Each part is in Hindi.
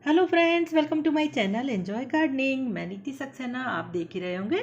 Hello friends, welcome to my channel enjoy gardening. मैं नीति सक्सेना। आप देख ही रहे होंगे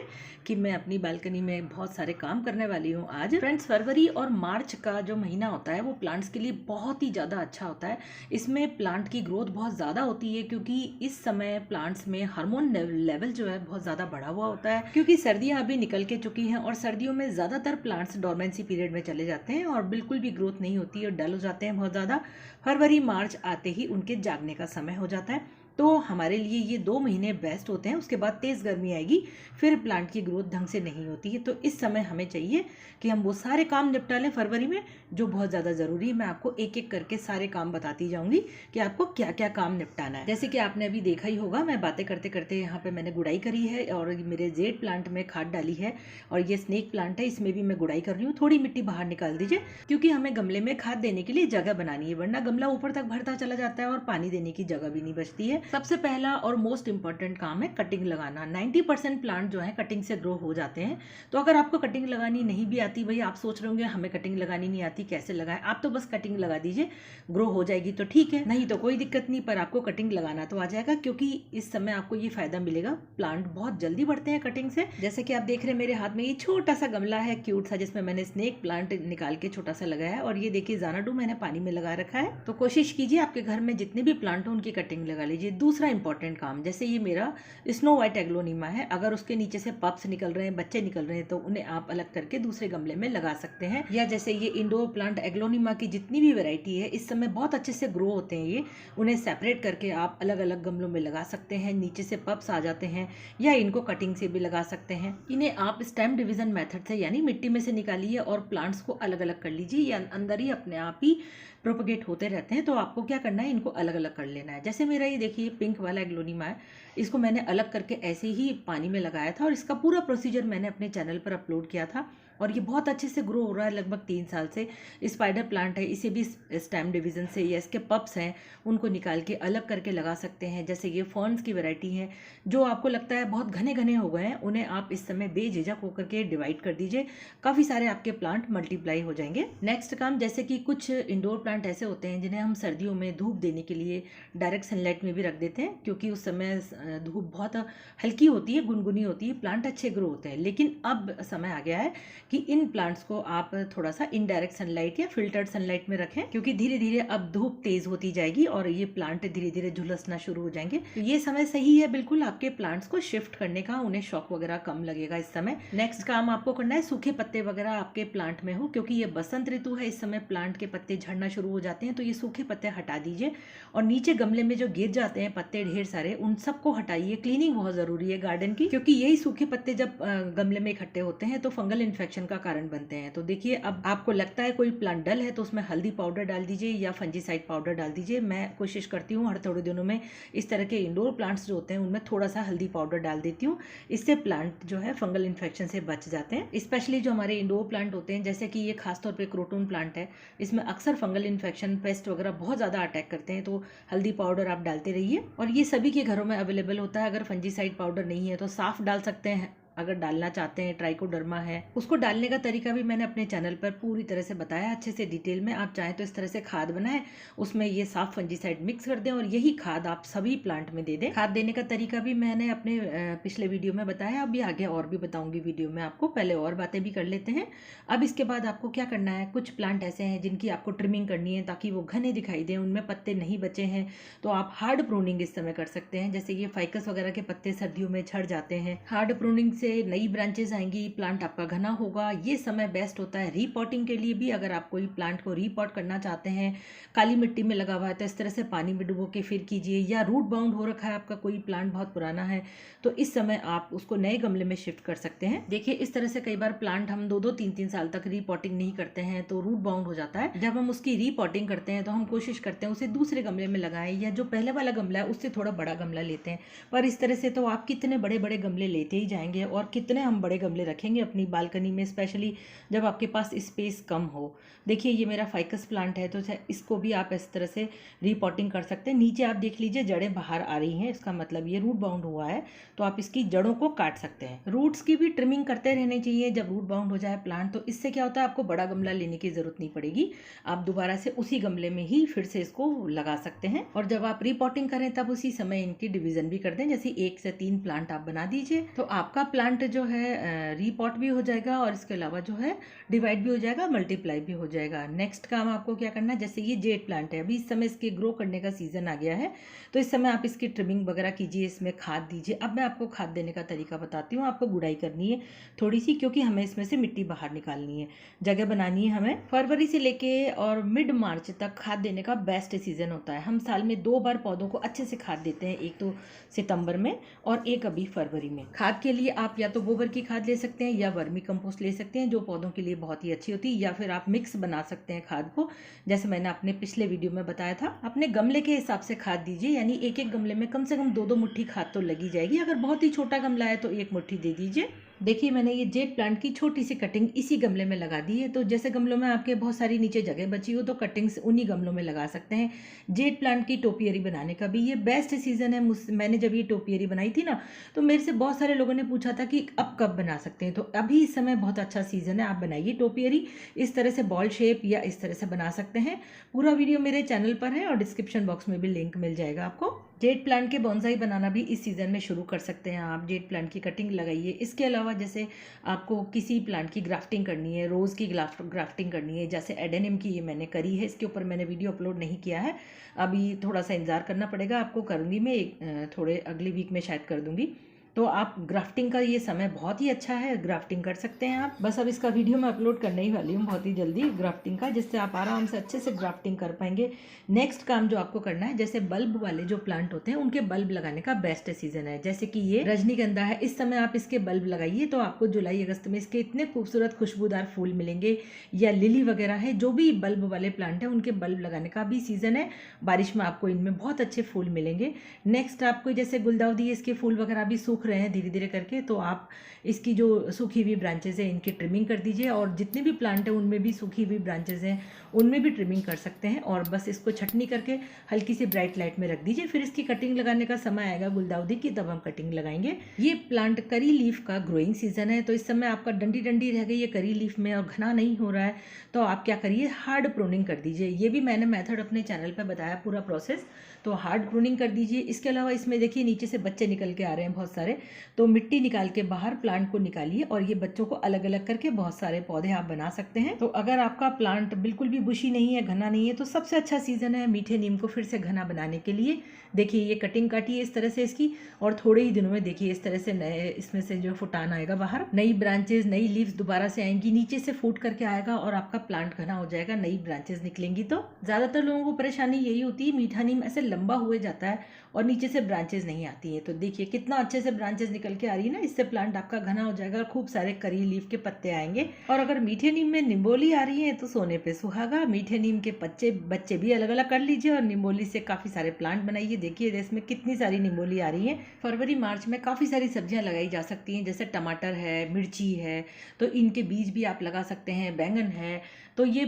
कि मैं अपनी बालकनी में बहुत सारे काम करने वाली हूँ आज। फ्रेंड्स, फरवरी और मार्च का जो महीना होता है वो प्लांट्स के लिए बहुत ही ज़्यादा अच्छा होता है। इसमें प्लांट की ग्रोथ बहुत ज़्यादा होती है क्योंकि इस समय प्लांट्स में हार्मोन लेवल जो है बहुत ज़्यादा बढ़ा हुआ होता है, क्योंकि सर्दियाँ अभी निकल के चुकी हैं और सर्दियों में ज़्यादातर प्लांट्स डोरमेंसी पीरियड में चले जाते हैं और बिल्कुल भी ग्रोथ नहीं होती और डल हो जाते हैं बहुत ज़्यादा। फरवरी मार्च आते ही उनके जागने का समय हो जाता है। तो हमारे लिए ये 2 महीने बेस्ट होते हैं। उसके बाद तेज़ गर्मी आएगी, फिर प्लांट की ग्रोथ ढंग से नहीं होती है। तो इस समय हमें चाहिए कि हम वो सारे काम निपटा लें फरवरी में, जो बहुत ज़्यादा ज़रूरी है। मैं आपको एक एक करके सारे काम बताती जाऊंगी कि आपको क्या क्या काम निपटाना है। जैसे कि आपने अभी देखा ही होगा, मैं बातें करते करते यहाँ पे मैंने गुड़ाई करी है और मेरे जेड प्लांट में खाद डाली है और ये स्नेक प्लांट है, इसमें भी मैं गुड़ाई कर रही हूँ। थोड़ी मिट्टी बाहर निकाल दीजिए क्योंकि हमें गमले में खाद देने के लिए जगह बनानी है, वरना गमला ऊपर तक भरता चला जाता है और पानी देने की जगह भी नहीं बचती है। सबसे पहला और मोस्ट इंपॉर्टेंट काम है कटिंग लगाना। 90% प्लांट जो है कटिंग से ग्रो हो जाते हैं। तो अगर आपको कटिंग लगानी नहीं भी आती, भाई आप सोच रहे होंगे हमें कटिंग लगानी नहीं आती, कैसे लगाएं, आप तो बस कटिंग लगा दीजिए, ग्रो हो जाएगी तो ठीक है, नहीं तो कोई दिक्कत नहीं, पर आपको कटिंग लगाना तो आ जाएगा क्योंकि इस समय आपको ये फायदा मिलेगा, प्लांट बहुत जल्दी बढ़ते हैं कटिंग से। जैसे कि आप देख रहे हैं मेरे हाथ में ये छोटा सा गमला है क्यूट सा, जिसमें मैंने स्नेक प्लांट निकाल के छोटा सा लगाया है और ये देखिए ज़ानाडू मैंने पानी में लगा रखा है। तो कोशिश कीजिए आपके घर में जितने भी प्लांट हो उनकी कटिंग लगा लीजिए। दूसरा इंपॉर्टेंट काम, जैसे ये मेरा स्नो वाइट एग्लोनिमा है, अगर उसके नीचे से पप्स निकल रहे हैं, बच्चे निकल रहे हैं, तो उन्हें आप अलग करके दूसरे गमले में लगा सकते हैं। या जैसे ये इंडोर प्लांट एग्लोनिमा की जितनी भी वैरायटी है इस समय बहुत अच्छे से ग्रो होते हैं, ये उन्हें सेपरेट करके आप अलग अलग गमलों में लगा सकते हैं। नीचे से पप्स आ जाते हैं या इनको कटिंग से भी लगा सकते हैं। इन्हें आप स्टेम डिवीजन मेथड से यानी मिट्टी में से निकालिए और प्लांट्स को अलग अलग कर लीजिए, या अंदर ही अपने आप ही प्रोपगेट होते रहते हैं। तो आपको क्या करना है, इनको अलग अलग कर लेना है। जैसे मेरा ये देखिए पिंक वाला एग्लोनिमा है, इसको मैंने अलग करके ऐसे ही पानी में लगाया था और इसका पूरा प्रोसीजर मैंने अपने चैनल पर अपलोड किया था और ये बहुत अच्छे से ग्रो हो रहा है लगभग 3 साल से। स्पाइडर प्लांट है, इसे भी स्टेम डिवीजन से या इसके पप्स हैं उनको निकाल के अलग करके लगा सकते हैं। जैसे ये फर्न्स की वैरायटी है, जो आपको लगता है बहुत घने घने हो गए हैं, उन्हें आप इस समय बेझिझक होकर के डिवाइड कर दीजिए, काफ़ी सारे आपके प्लांट मल्टीप्लाई हो जाएंगे। नेक्स्ट काम, जैसे कि कुछ इंडोर प्लांट ऐसे होते हैं जिन्हें हम सर्दियों में धूप देने के लिए डायरेक्ट सनलाइट में भी रख देते हैं, क्योंकि उस समय धूप बहुत हल्की होती है, गुनगुनी होती है, प्लांट अच्छे ग्रो होते हैं। लेकिन अब समय आ गया है कि इन प्लांट्स को आप थोड़ा सा इनडायरेक्ट सनलाइट या फिल्टर्ड सनलाइट में रखें, क्योंकि धीरे धीरे अब धूप तेज होती जाएगी और ये प्लांट धीरे धीरे झुलसना शुरू हो जाएंगे। तो ये समय सही है बिल्कुल आपके प्लांट्स को शिफ्ट करने का, उन्हें शॉक वगैरह कम लगेगा इस समय। नेक्स्ट काम आपको करना है, सूखे पत्ते वगैरह आपके प्लांट में हो, क्योंकि ये बसंत ऋतु है, इस समय प्लांट के पत्ते झड़ना शुरू हो जाते हैं। तो ये सूखे पत्ते हटा दीजिए और नीचे गमले में जो गिर जाते हैं पत्ते ढेर सारे, उन सबको हटाइए। क्लीनिंग बहुत जरूरी है गार्डन की, क्योंकि यही सूखे पत्ते जब गमले में इकट्ठे होते हैं तो फंगल इन्फेक्शन का कारण बनते हैं। तो देखिए, अब आपको लगता है कोई प्लांट डल है तो उसमें हल्दी पाउडर डाल दीजिए या फंजीसाइड पाउडर डाल दीजिए। मैं कोशिश करती हूँ हर थोड़े दिनों में इस तरह के इंडोर प्लांट्स जो होते हैं उनमें थोड़ा सा हल्दी पाउडर डाल देती हूँ। इससे प्लांट जो है फंगल इन्फेक्शन से बच जाते हैं। स्पेशली जो हमारे इंडोर प्लांट होते हैं, जैसे कि ये खासतौर पर क्रोटोन प्लांट है, इसमें अक्सर फंगल इन्फेक्शन, पेस्ट वगैरह बहुत ज़्यादा अटैक करते हैं। तो हल्दी पाउडर आप डालते रहिए और ये सभी के घरों में अवेलेबल होता है। अगर फंजीसाइड पाउडर नहीं है तो साफ डाल सकते हैं, अगर डालना चाहते हैं ट्राइकोडर्मा है। उसको डालने का तरीका भी मैंने अपने चैनल पर पूरी तरह से बताया, अच्छे से डिटेल में। आप चाहें तो इस तरह से खाद बनाएं, उसमें ये साफ फंजीसाइड मिक्स कर दें और यही खाद आप सभी प्लांट में दे दें। खाद देने का तरीका भी मैंने अपने पिछले वीडियो में बताया, अभी आगे और भी बताऊंगी वीडियो में आपको। पहले और बातें भी कर लेते हैं। अब इसके बाद आपको क्या करना है, कुछ प्लांट ऐसे हैं जिनकी आपको ट्रिमिंग करनी है ताकि वो घने दिखाई दें, उनमें पत्ते नहीं बचे हैं, तो आप हार्ड प्रूनिंग इस समय कर सकते हैं। जैसे ये फाइकस वगैरह के पत्ते सर्दियों में झड़ जाते हैं, हार्ड प्रूनिंग से नई ब्रांचेस आएंगी, प्लांट आपका घना होगा। ये समय बेस्ट होता है रीपॉटिंग के लिए भी। अगर आप कोई प्लांट को रीपॉट करना चाहते हैं, काली मिट्टी में लगा हुआ है, तो इस तरह से पानी में डुबो के फिर कीजिए। या रूट बाउंड हो रखा है आपका कोई प्लांट, बहुत पुराना है, तो इस समय आप उसको नए गमले में शिफ्ट कर सकते हैं। देखिए, इस तरह से कई बार प्लांट हम 2-2, 3-3 साल तक रीपॉटिंग नहीं करते हैं तो रूट बाउंड हो जाता है। जब हम उसकी रीपॉटिंग करते हैं तो हम कोशिश करते हैं उसे दूसरे गमले में लगाएं, या जो पहले वाला गमला है उससे थोड़ा बड़ा गमला लेते हैं। पर इस तरह से तो आप कितने बड़े बड़े गमले लेते ही जाएंगे और कितने हम बड़े गमले रखेंगे अपनी बालकनी में, स्पेशली जब आपके पास स्पेस कम हो। देखिए ये मेरा फाइकस प्लांट है, तो इसको भी आप इस तरह से रीपॉटिंग कर सकते हैं। नीचे आप देख लीजिए जड़ें बाहर आ रही हैं, इसका मतलब ये रूट बाउंड हुआ है, तो आप इसकी जड़ों को काट सकते हैं। रूट्स की भी ट्रिमिंग करते रहनी चाहिए जब रूट बाउंड हो जाए प्लांट, तो इससे क्या होता है आपको बड़ा गमला लेने की ज़रूरत नहीं पड़ेगी, आप दोबारा से उसी गमले में ही फिर से इसको लगा सकते हैं। और जब आप रीपॉटिंग करें तब उसी समय इनकी डिवीजन भी कर दें, जैसे 1 से 3 प्लांट आप बना दीजिए, तो आपका प्लांट जो है रीपॉट भी हो जाएगा और इसके अलावा जो है डिवाइड भी हो जाएगा, मल्टीप्लाई भी हो जाएगा। नेक्स्ट काम आपको क्या करना है, जैसे ये जेड प्लांट है, अभी इस समय इसके ग्रो करने का सीजन आ गया है, तो इस समय आप इसकी ट्रिमिंग वगैरह कीजिए, इसमें खाद दीजिए। अब मैं आपको खाद देने का तरीका बताती हूँ। आपको गुड़ाई करनी है थोड़ी सी, क्योंकि हमें इसमें से मिट्टी बाहर निकालनी है, जगह बनानी है हमें। फरवरी से लेके और मिड मार्च तक खाद देने का बेस्ट सीजन होता है। हम साल में 2 बार पौधों को अच्छे से खाद देते हैं, एक तो सितंबर में और एक अभी फरवरी में। खाद के लिए आप या तो गोबर की खाद ले सकते हैं या वर्मी कंपोस्ट ले सकते हैं, जो पौधों के लिए बहुत ही अच्छी होती है, या फिर आप मिक्स बना सकते हैं खाद को, जैसे मैंने अपने पिछले वीडियो में बताया था। अपने गमले के हिसाब से खाद दीजिए, यानी एक एक गमले में कम से कम 2-2 मुट्ठी खाद तो लगी जाएगी। अगर बहुत ही छोटा गमला है तो 1 मुट्ठी दे दीजिए। देखिए मैंने ये जेड प्लांट की छोटी सी कटिंग इसी गमले में लगा दी है, तो जैसे गमलों में आपके बहुत सारी नीचे जगह बची हो तो कटिंग्स उन्हीं गमलों में लगा सकते हैं। जेड प्लांट की टोपियरी बनाने का भी ये बेस्ट सीजन है। मैंने जब ये टोपियरी बनाई थी ना, तो मेरे से बहुत सारे लोगों ने पूछा था कि अब कब बना सकते हैं, तो अभी इस समय बहुत अच्छा सीजन है, आप बनाइए टोपियरी। इस तरह से बॉल शेप या इस तरह से बना सकते हैं। पूरा वीडियो मेरे चैनल पर है और डिस्क्रिप्शन बॉक्स में भी लिंक मिल जाएगा आपको। जेड प्लांट के बॉन्साई बनाना भी इस सीज़न में शुरू कर सकते हैं आप। जेड प्लांट की कटिंग लगाइए। इसके अलावा जैसे आपको किसी प्लांट की ग्राफ्टिंग करनी है, रोज़ की ग्राफ्टिंग करनी है, जैसे एडेनियम की ये मैंने करी है, इसके ऊपर मैंने वीडियो अपलोड नहीं किया है, अभी थोड़ा सा इंतज़ार करना पड़ेगा आपको। करूँगी मैं थोड़े अगले वीक में शायद कर दूँगी। तो आप ग्राफ्टिंग का ये समय बहुत ही अच्छा है, ग्राफ्टिंग कर सकते हैं आप। बस अब इसका वीडियो मैं अपलोड करने ही वाली हूँ बहुत ही जल्दी ग्राफ्टिंग का, जिससे आप आराम से अच्छे से ग्राफ्टिंग कर पाएंगे। नेक्स्ट काम जो आपको करना है, जैसे बल्ब वाले जो प्लांट होते हैं उनके बल्ब लगाने का बेस्ट सीजन है। जैसे कि ये रजनीगंधा है, इस समय आप इसके बल्ब लगाइए तो आपको जुलाई अगस्त में इसके इतने खूबसूरत खुशबूदार फूल मिलेंगे। या लिली वगैरह है, जो भी बल्ब वाले प्लांट है उनके बल्ब लगाने का भी सीजन है। बारिश में आपको इनमें बहुत अच्छे फूल मिलेंगे। नेक्स्ट आपको जैसे गुलदाउदी, इसके फूल वगैरह भी सूख रहे हैं धीरे धीरे करके, तो आप इसकी जो सूखी हुई ब्रांचेज है इनकी ट्रिमिंग कर दीजिए, और जितने भी प्लांट है उनमें भी सूखी हुई ब्रांचेज हैं उनमें भी ट्रिमिंग कर सकते हैं। और बस इसको छटनी करके हल्की सी ब्राइट लाइट में रख दीजिए। फिर इसकी कटिंग लगाने का समय आएगा गुलदाउदी की, तब हम कटिंग लगाएंगे। ये प्लांट करी लीफ का ग्रोइंग सीजन है, तो इस समय आपका डंडी डंडी रह गई है करी लीफ में और घना नहीं हो रहा है, तो आप क्या करिए, हार्ड प्रूनिंग कर दीजिए। ये भी मैंने मेथड अपने चैनल पर बताया पूरा प्रोसेस, तो हार्ड प्रूनिंग कर दीजिए। इसके अलावा इसमें देखिए नीचे से बच्चे निकल के आ रहे हैं बहुत सारे, तो मिट्टी निकाल के बाहर प्लांट को निकालिए और ये बच्चों को अलग अलग करके बहुत सारे पौधे आप बना सकते हैं। तो अगर आपका प्लांट बिल्कुल भी बुशी नहीं है, घना नहीं है, तो सबसे अच्छा सीजन है मीठे नीम को फिर से घना बनाने के लिए। देखिए ये कटिंग काटी है इस तरह से इसकी, और थोड़े ही दिनों में देखिए इस तरह से नए इसमें से जो फुटान आएगा बाहर, नई ब्रांचेज नई लीव्स दोबारा से आएंगी, नीचे से फूट करके आएगा और आपका प्लांट घना हो जाएगा, नई ब्रांचेज निकलेंगी। तो ज्यादातर लोगों को परेशानी यही होती है, मीठा नीम ऐसे लंबा हुए जाता है और नीचे से ब्रांचेज नहीं आती है। तो देखिए कितना अच्छे से ब्रांचेज निकल के आ रही है ना, इससे प्लांट आपका घना हो जाएगा और खूब सारे करी लीफ के पत्ते आएंगे। और अगर मीठे नीम में निम्बोली आ रही है तो सोने पे सुहागा, मीठे नीम के बच्चे भी अलग अलग कर लीजिए और निम्बोली से काफी सारे प्लांट बनाइए। देखिए इसमें कितनी सारी निम्बोली आ रही है। फरवरी मार्च में काफी सारी सब्जियां लगाई जा सकती हैं, जैसे टमाटर है, मिर्ची है, तो इनके बीज भी आप लगा सकते हैं, बैंगन है, तो ये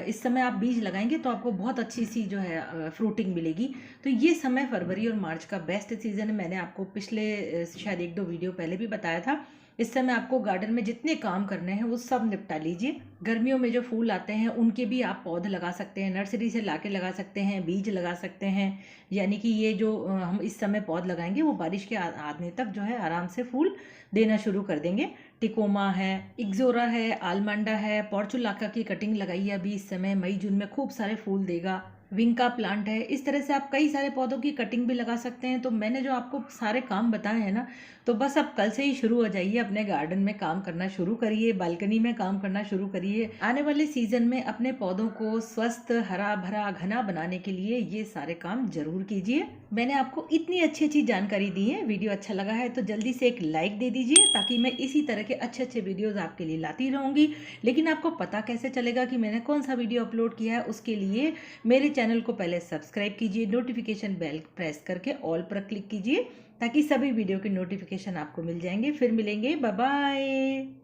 इस समय आप बीज लगाएंगे तो आपको बहुत अच्छी सी जो है फ्रूटिंग मिलेगी। तो ये समय फरवरी और मार्च का बेस्ट सीजन है। मैंने आपको पिछले शायद 1-2 वीडियो पहले भी बताया था। इस समय आपको गार्डन में जितने काम करने हैं वो सब निपटा लीजिए। गर्मियों में जो फूल आते हैं उनके भी आप पौधे लगा सकते हैं, नर्सरी से लाके लगा सकते हैं, बीज लगा सकते हैं। यानी कि ये जो हम इस समय पौधे लगाएंगे वो बारिश के आने तक जो है आराम से फूल देना शुरू कर देंगे। टिकोमा है, इग्जोरा है, आलमांडा है, पोर्चुलाका की कटिंग लगाइए अभी इस समय, मई जून में खूब सारे फूल देगा। विंका प्लांट है, इस तरह से आप कई सारे पौधों की कटिंग भी लगा सकते हैं। तो मैंने जो आपको सारे काम बताए हैं ना, तो बस आप कल से ही शुरू हो जाइए, अपने गार्डन में काम करना शुरू करिए, बालकनी में काम करना शुरू करिए। आने वाले सीजन में अपने पौधों को स्वस्थ, हरा भरा, घना बनाने के लिए ये सारे काम जरूर कीजिए। मैंने आपको इतनी अच्छी अच्छी जानकारी दी है। वीडियो अच्छा लगा है तो जल्दी से एक लाइक दे दीजिए, ताकि मैं इसी तरह के अच्छे अच्छे वीडियोज आपके लिए लाती रहूंगी। लेकिन आपको पता कैसे चलेगा कि मैंने कौन सा वीडियो अपलोड किया है? उसके लिए मेरे चैनल को पहले सब्सक्राइब कीजिए, नोटिफिकेशन बेल प्रेस करके ऑल पर क्लिक कीजिए, ताकि सभी वीडियो की नोटिफिकेशन आपको मिल जाएंगे। फिर मिलेंगे, बाय बाय।